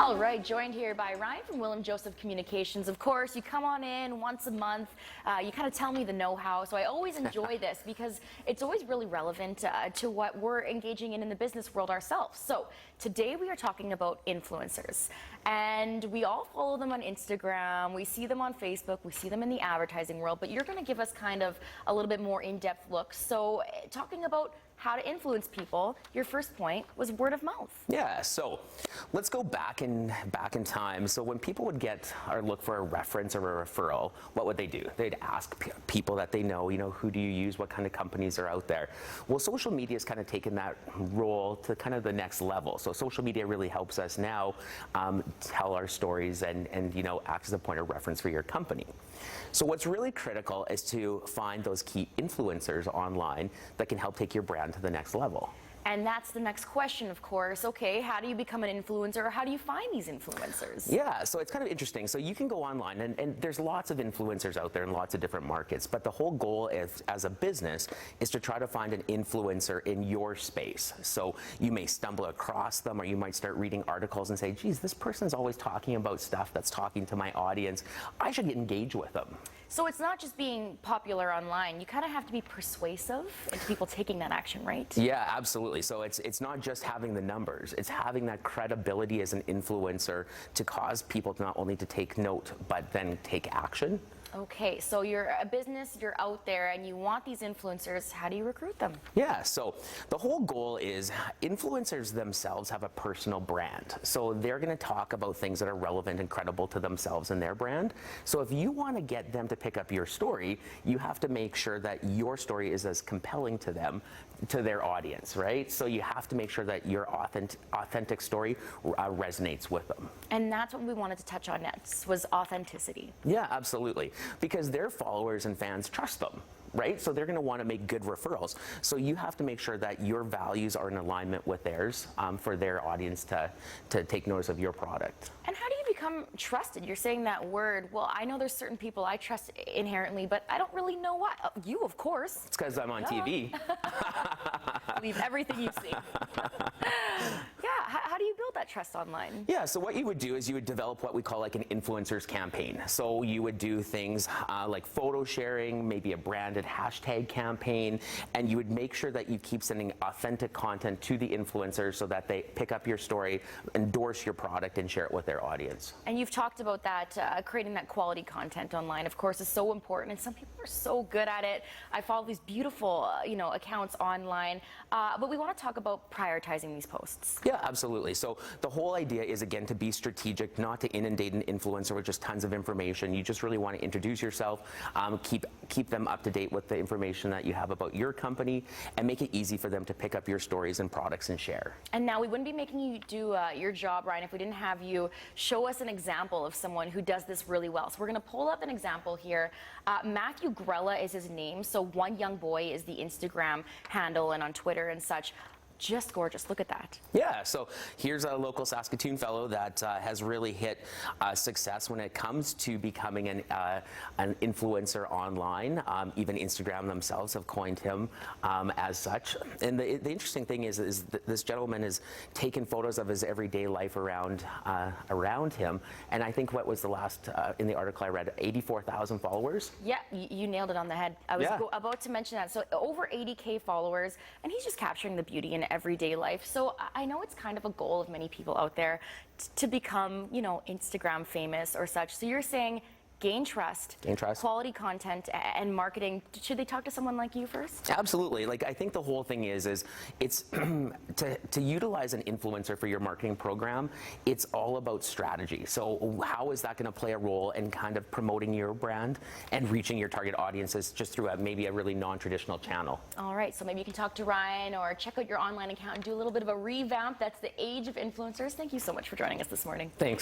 All right, joined here by Ryan from Will & Joseph Communications. Of course, you come on in once a month. You kind of tell me the know-how, so I always enjoy this because it's always really relevant to what we're engaging in the business world ourselves. So today we are talking about influencers, and we all follow them on Instagram. We see them on Facebook. We see them in the advertising world, but you're going to give us kind of a little bit more in-depth look. So talking about how to influence people, your first point was word of mouth. Yeah, so let's go back in time. So when people would get or look for a reference or a referral, what would they do? They'd ask people that they know, who do you use, what kind of companies are out there. Well, social media has kind of taken that role to kind of the next level. So social media really helps us now tell our stories and act as a point of reference for your company. So what's really critical is to find those key influencers online that can help take your brand to the next level. And that's the next question, of course. Okay, how do you become an influencer, or how do you find these influencers? Yeah, so it's kind of interesting. So you can go online, and there's lots of influencers out there in lots of different markets, but the whole goal is, as a business, is to try to find an influencer in your space. So you may stumble across them, or you might start reading articles and say, geez, this person's always talking about stuff that's talking to my audience. I should engage with them. So it's not just being popular online. You kind of have to be persuasive into people taking that action, right? Yeah, absolutely. So it's not just having the numbers. It's having that credibility as an influencer to cause people not only to take note, but then take action. Okay, so you're a business, you're out there, and you want these influencers. How do you recruit them? Yeah, so the whole goal is influencers themselves have a personal brand. So they're going to talk about things that are relevant and credible to themselves and their brand. So if you want to get them to pick up your story, you have to make sure that your story is as compelling to them, to their audience, right? So you have to make sure that your authentic story resonates with them. And that's what we wanted to touch on next, was authenticity. Yeah, absolutely. Because their followers and fans trust them, right? So they're going to want to make good referrals. So you have to make sure that your values are in alignment with theirs for their audience to take notice of your product. And how do you become trusted? You're saying that word. Well, I know there's certain people I trust inherently, but I don't really know what. You, of course. It's because I'm on TV. Believe everything you see. Yeah, how do you build that trust online? Yeah, so what you would do is you would develop what we call like an influencers campaign. So you would do things like photo sharing, maybe a branded hashtag campaign, and you would make sure that you keep sending authentic content to the influencers so that they pick up your story, endorse your product, and share it with their audience. And you've talked about that, creating that quality content online, of course, is so important, and some people are so good at it. I follow these beautiful, accounts online, but we want to talk about prioritizing these posts. Yeah, absolutely. So the whole idea is, again, to be strategic, not to inundate an influencer with just tons of information. You just really want to introduce yourself, keep them up to date with the information that you have about your company, and make it easy for them to pick up your stories and products and share. And now we wouldn't be making you do your job, Ryan, if we didn't have you show us an example of someone who does this really well. So we're going to pull up an example here. Matthew Grella is his name. So One Young Boy is the Instagram handle, and on Twitter and such. Just gorgeous. Look at that. Yeah, so here's a local Saskatoon fellow that has really hit success when it comes to becoming an influencer online. Even Instagram themselves have coined him as such. And the interesting thing is that this gentleman has taken photos of his everyday life around him. And I think what was the last, in the article I read, 84,000 followers? Yeah, you nailed it on the head. I was about to mention that. So over 80K followers, and he's just capturing the beauty in everyday life. So I know it's kind of a goal of many people out there to become, Instagram famous or such. So you're saying gain trust, quality content, and marketing. Should they talk to someone like you first? Absolutely. Like, I think the whole thing is it's to utilize an influencer for your marketing program. It's all about strategy. So how is that going to play a role in kind of promoting your brand and reaching your target audiences just through maybe a really non-traditional channel? All right. So maybe you can talk to Ryan or check out your online account and do a little bit of a revamp. That's the age of influencers. Thank you so much for joining us this morning. Thanks.